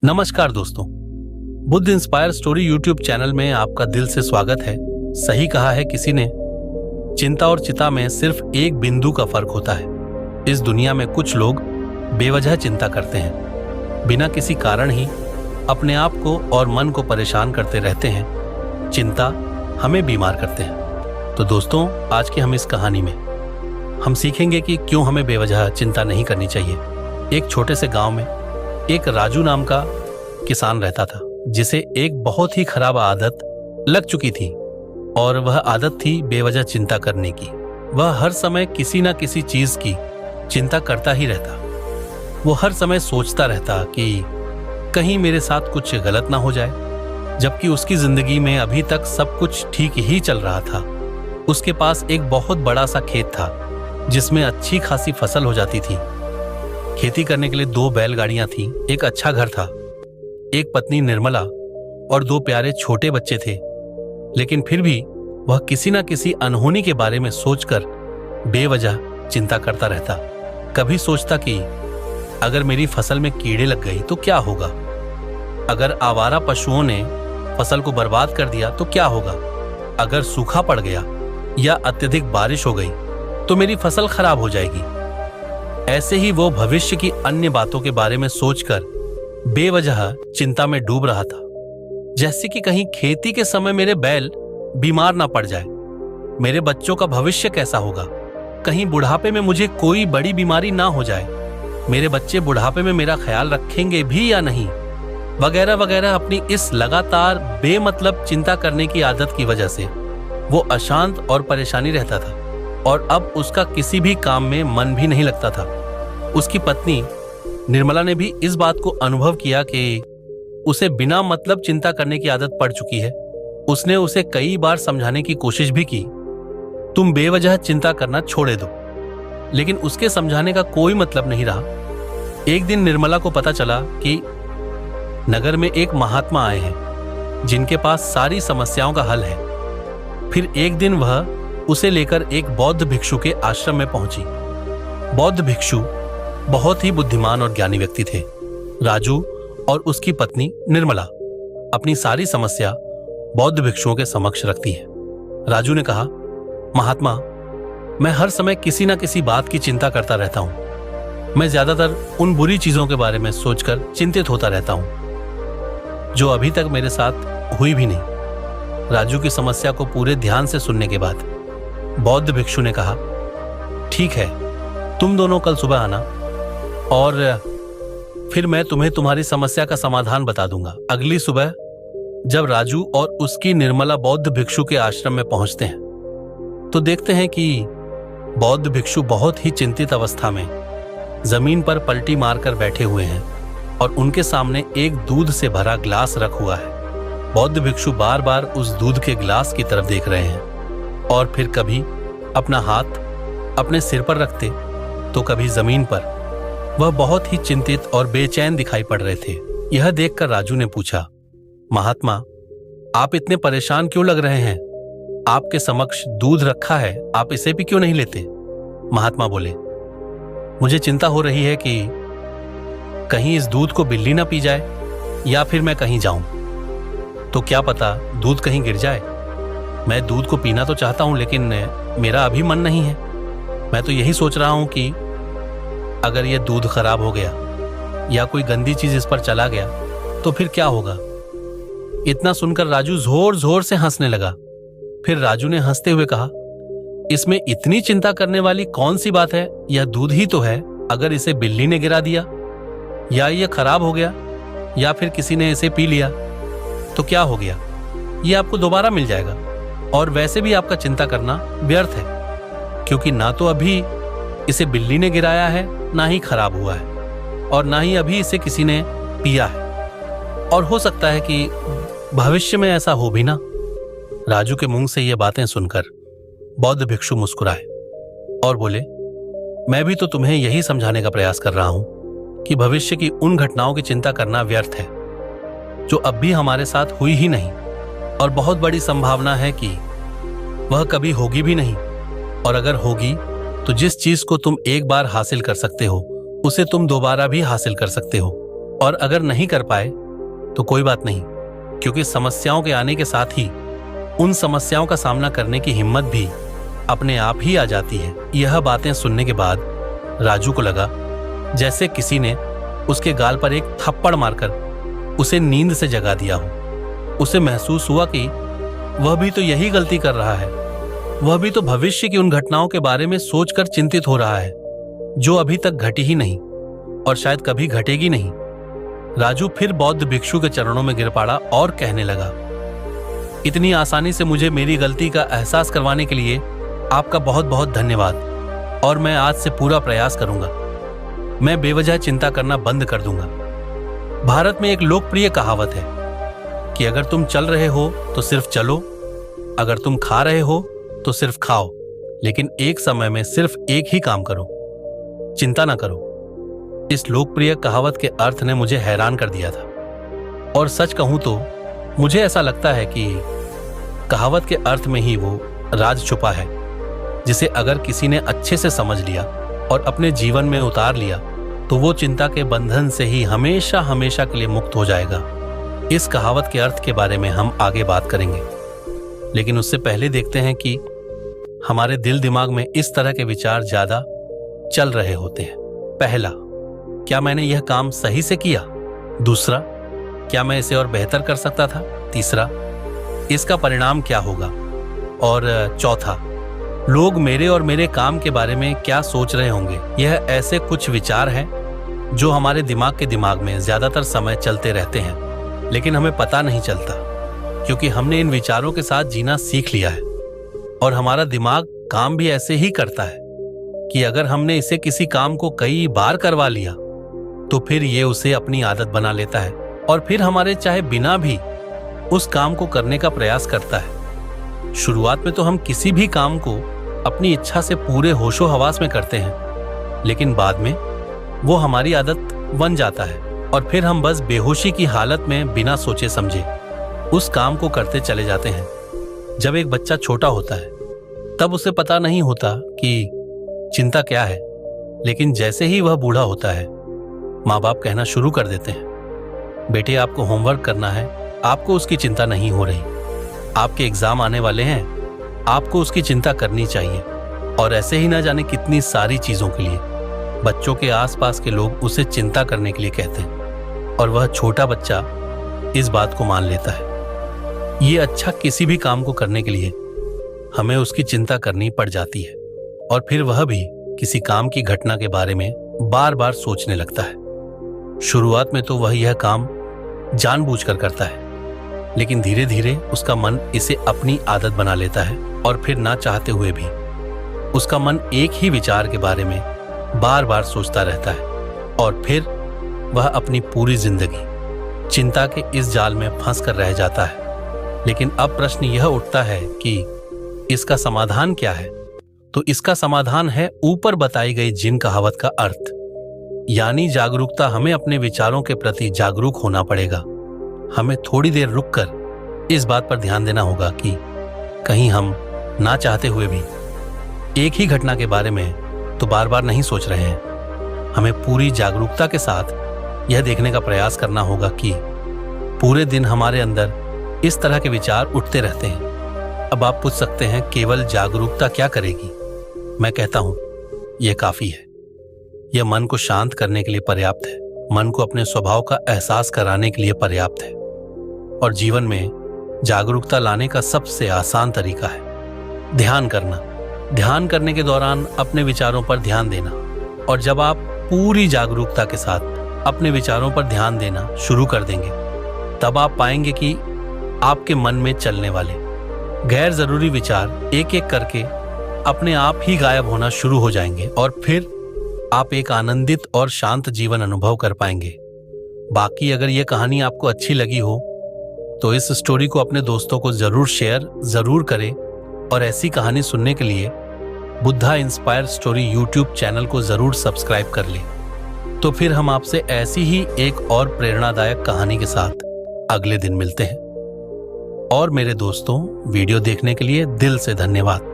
नमस्कार दोस्तों, Buddha inspire story YouTube channel में आपका दिल से स्वागत है। सही कहा है किसी ने, चिंता और चिता में सिर्फ एक बिंदु का फर्क होता है। इस दुनिया में कुछ लोग बेवजह चिंता करते हैं, बिना किसी कारण ही अपने आप को और मन को परेशान करते रहते हैं। चिंता हमें बीमार करते हैं। तो दोस्तों, आज की हम इस कहानी में हम सीखेंगे कि क्यों हमें बेवजह चिंता नहीं करनी चाहिए। एक छोटे से गांव में एक राजू नाम का किसान रहता था, जिसे एक बहुत ही खराब आदत लग चुकी थी, और वह आदत थी बेवजह चिंता करने की। वह हर समय किसी न किसी चीज की चिंता करता ही रहता। वो हर समय सोचता रहता कि कहीं मेरे साथ कुछ गलत ना हो जाए, जबकि उसकी जिंदगी में अभी तक सब कुछ ठीक ही चल रहा था। उसके पास एक बहुत बड़ा सा खेत था, जिसमें अच्छी खासी फसल हो जाती थी। खेती करने के लिए 2 बैलगाड़ियां थीं, एक अच्छा घर था, एक पत्नी निर्मला और 2 प्यारे छोटे बच्चे थे। लेकिन फिर भी वह किसी न किसी अनहोनी के बारे में सोचकर बेवजह चिंता करता रहता। कभी सोचता कि अगर मेरी फसल में कीड़े लग गई तो क्या होगा, अगर आवारा पशुओं ने फसल को बर्बाद कर दिया तो क्या होगा, अगर सूखा पड़ गया या अत्यधिक बारिश हो गई तो मेरी फसल खराब हो जाएगी। ऐसे ही वो भविष्य की अन्य बातों के बारे में सोचकर बेवजह चिंता में डूब रहा था। जैसे कि कहीं खेती के समय मेरे बैल बीमार ना पड़ जाए, मेरे बच्चों का भविष्य कैसा होगा, कहीं बुढ़ापे में मुझे कोई बड़ी बीमारी ना हो जाए, मेरे बच्चे बुढ़ापे में मेरा ख्याल रखेंगे भी या नहीं, वगैरह वगैरह। अपनी इस लगातार बेमतलब चिंता करने की आदत की वजह से वो अशांत और परेशानी रहता था, और अब उसका किसी भी काम में मन भी नहीं लगता था। उसकी पत्नी निर्मला ने भी इस बात को अनुभव किया कि उसे बिना मतलब चिंता करने की आदत पड़ चुकी है। उसने उसे कई बार समझाने की कोशिश भी की, तुम बेवजह चिंता करना छोड़े दो, लेकिन उसके समझाने का कोई मतलब नहीं रहा। एक दिन निर्मला को पता चला कि नगर में एक महात्मा आए हैं, जिनके पास सारी समस्याओं का हल है। फिर एक दिन वह उसे लेकर एक बौद्ध भिक्षु के आश्रम में पहुंची। बौद्ध भिक्षु बहुत ही बुद्धिमान और ज्ञानी व्यक्ति थे। राजू और उसकी पत्नी निर्मला अपनी सारी समस्या बौद्ध भिक्षुओं के समक्ष रखती है। राजू ने कहा, महात्मा, मैं हर समय किसी न किसी बात की चिंता करता रहता हूं। मैं ज्यादातर उन बुरी चीजों के बारे में सोचकर चिंतित होता रहता हूं, जो अभी तक मेरे साथ हुई भी नहीं। राजू की समस्या को पूरे ध्यान से सुनने के बाद बौद्ध भिक्षु ने कहा, ठीक है, तुम दोनों कल सुबह आना और फिर मैं तुम्हें तुम्हारी समस्या का समाधान बता दूंगा। अगली सुबह जब राजू और उसकी निर्मला बौद्ध भिक्षु के आश्रम में पहुंचते हैं तो देखते हैं कि बौद्ध भिक्षु बहुत ही चिंतित अवस्था में जमीन पर पलटी मारकर बैठे हुए हैं, और उनके सामने एक दूध से भरा ग्लास रख हुआ है। बौद्ध भिक्षु बार बार उस दूध के ग्लास की तरफ देख रहे हैं, और फिर कभी अपना हाथ अपने सिर पर रखते तो कभी जमीन पर। वह बहुत ही चिंतित और बेचैन दिखाई पड़ रहे थे। यह देखकर राजू ने पूछा, महात्मा, आप इतने परेशान क्यों लग रहे हैं? आपके समक्ष दूध रखा है, आप इसे भी क्यों नहीं लेते? महात्मा बोले, मुझे चिंता हो रही है कि कहीं इस दूध को बिल्ली ना पी जाए, या फिर मैं कहीं जाऊं तो क्या पता दूध कहीं गिर जाए। मैं दूध को पीना तो चाहता हूं, लेकिन मेरा अभी मन नहीं है। मैं तो यही सोच रहा हूं कि अगर ये दूध खराब हो गया या कोई गंदी चीज इस पर चला गया तो फिर क्या होगा। इतना सुनकर राजू जोर जोर से हंसने लगा। फिर राजू ने हंसते हुए कहा, इसमें इतनी चिंता करने वाली कौन सी बात है? यह दूध ही तो है। अगर इसे बिल्ली ने गिरा दिया, या यह खराब हो गया, या फिर किसी ने इसे पी लिया तो क्या हो गया? यह आपको दोबारा मिल जाएगा, और वैसे भी आपका चिंता करना व्यर्थ है, क्योंकि ना तो अभी इसे बिल्ली ने गिराया है, ना ही खराब हुआ है, और ना ही अभी इसे किसी ने पिया है, और हो सकता है कि भविष्य में ऐसा हो भी ना। राजू के मुंह से ये बातें सुनकर बौद्ध भिक्षु मुस्कुराए और बोले, मैं भी तो तुम्हें यही समझाने का प्रयास कर रहा हूं कि भविष्य की उन घटनाओं की चिंता करना व्यर्थ है जो अब भी हमारे साथ हुई ही नहीं, और बहुत बड़ी संभावना है कि वह कभी होगी भी नहीं, और अगर होगी तो जिस चीज को तुम एक बार हासिल कर सकते हो उसे तुम दोबारा भी हासिल कर सकते हो। और अगर नहीं कर पाए तो कोई बात नहीं, क्योंकि समस्याओं के आने के साथ ही उन समस्याओं का सामना करने की हिम्मत भी अपने आप ही आ जाती है। यह बातें सुनने के बाद राजू को लगा जैसे किसी ने उसके गाल पर एक थप्पड़ मारकर उसे नींद से जगा दिया हो। उसे महसूस हुआ कि वह भी तो यही गलती कर रहा है। वह भी तो भविष्य की उन घटनाओं के बारे में सोचकर चिंतित हो रहा है जो अभी तक घटी ही नहीं और शायद कभी घटेगी नहीं। राजू फिर बौद्ध भिक्षु के चरणों में गिर पड़ा और कहने लगा, इतनी आसानी से मुझे मेरी गलती का एहसास करवाने के लिए आपका बहुत बहुत धन्यवाद, और मैं आज से पूरा प्रयास करूंगा। मैं बेवजह चिंता करना बंद कर दूंगा। भारत में एक लोकप्रिय कहावत है कि अगर तुम चल रहे हो तो सिर्फ चलो, अगर तुम खा रहे हो तो सिर्फ खाओ, लेकिन एक समय में सिर्फ एक ही काम करो, चिंता ना करो। इस लोकप्रिय कहावत के अर्थ ने मुझे हैरान कर दिया था, और सच कहूं तो मुझे ऐसा लगता है कि कहावत के अर्थ में ही वो राज छुपा है, जिसे अगर किसी ने अच्छे से समझ लिया और अपने जीवन में उतार लिया तो वो चिंता के बंधन से ही हमेशा हमेशा के लिए मुक्त हो जाएगा। इस कहावत के अर्थ के बारे में हम आगे बात करेंगे, लेकिन उससे पहले देखते हैं कि हमारे दिल दिमाग में इस तरह के विचार ज्यादा चल रहे होते हैं। पहला, क्या मैंने यह काम सही से किया? दूसरा, क्या मैं इसे और बेहतर कर सकता था? तीसरा, इसका परिणाम क्या होगा? और चौथा, लोग मेरे और मेरे काम के बारे में क्या सोच रहे होंगे? यह ऐसे कुछ विचार हैं जो हमारे दिमाग के दिमाग में ज्यादातर समय चलते रहते हैं, लेकिन हमें पता नहीं चलता, क्योंकि हमने इन विचारों के साथ जीना सीख लिया है। और हमारा दिमाग काम भी ऐसे ही करता है कि अगर हमने इसे किसी काम को कई बार करवा लिया तो फिर ये उसे अपनी आदत बना लेता है, और फिर हमारे चाहे बिना भी उस काम को करने का प्रयास करता है। शुरुआत में तो हम किसी भी काम को अपनी इच्छा से पूरे होशो हवास में करते हैं, लेकिन बाद में वो हमारी आदत बन जाता है और फिर हम बस बेहोशी की हालत में बिना सोचे समझे उस काम को करते चले जाते हैं। जब एक बच्चा छोटा होता है तब उसे पता नहीं होता कि चिंता क्या है, लेकिन जैसे ही वह बूढ़ा होता है माँ बाप कहना शुरू कर देते हैं, बेटे आपको होमवर्क करना है, आपको उसकी चिंता नहीं हो रही, आपके एग्जाम आने वाले हैं, आपको उसकी चिंता करनी चाहिए। और ऐसे ही ना जाने कितनी सारी चीजों के लिए बच्चों के आसपास के लोग उसे चिंता करने के लिए कहते हैं, और वह छोटा बच्चा इस बात को मान लेता है। ये अच्छा किसी भी काम को करने के लिए हमें उसकी चिंता करनी पड़ जाती है, और फिर वह भी किसी काम की घटना के बारे में बार बार सोचने लगता है। शुरुआत में तो वह यह काम जानबूझकर करता है, लेकिन धीरे धीरे उसका मन इसे अपनी आदत बना लेता है, और फिर ना चाहते हुए भी उसका मन एक ही विचार के बारे में बार बार सोचता रहता है, और फिर वह अपनी पूरी जिंदगी चिंता के इस जाल में फंस कर रह जाता है। लेकिन अब प्रश्न यह उठता है कि इसका समाधान क्या है? तो इसका समाधान है ऊपर बताई गई जिन कहावत का अर्थ, यानी जागरूकता। हमें अपने विचारों के प्रति जागरूक होना पड़ेगा। हमें थोड़ी देर रुककर इस बात पर ध्यान देना होगा कि कहीं हम ना चाहते हुए भी एक ही घटना के बारे में तो बार बार नहीं सोच रहे हैं। हमें पूरी जागरूकता के साथ यह देखने का प्रयास करना होगा कि पूरे दिन हमारे अंदर इस तरह के विचार उठते रहते हैं। अब आप पूछ सकते हैं केवल जागरूकता क्या करेगी? मैं कहता हूं यह काफी है। यह मन को शांत करने के लिए पर्याप्त है, मन को अपने स्वभाव का एहसास कराने के लिए पर्याप्त है, और जीवन में जागरूकता लाने का सबसे आसान तरीका है ध्यान करना। ध्यान करने के दौरान अपने विचारों पर ध्यान देना, और जब आप पूरी जागरूकता के साथ अपने विचारों पर ध्यान देना शुरू कर देंगे तब आप पाएंगे कि आपके मन में चलने वाले गैर जरूरी विचार एक एक करके अपने आप ही गायब होना शुरू हो जाएंगे, और फिर आप एक आनंदित और शांत जीवन अनुभव कर पाएंगे। बाकी अगर यह कहानी आपको अच्छी लगी हो तो इस स्टोरी को अपने दोस्तों को जरूर शेयर जरूर करें, और ऐसी कहानी सुनने के लिए Buddha inspire story YouTube channel को जरूर सब्सक्राइब कर लें। तो फिर हम आपसे ऐसी ही एक और प्रेरणादायक कहानी के साथ अगले दिन मिलते हैं। और मेरे दोस्तों, वीडियो देखने के लिए दिल से धन्यवाद।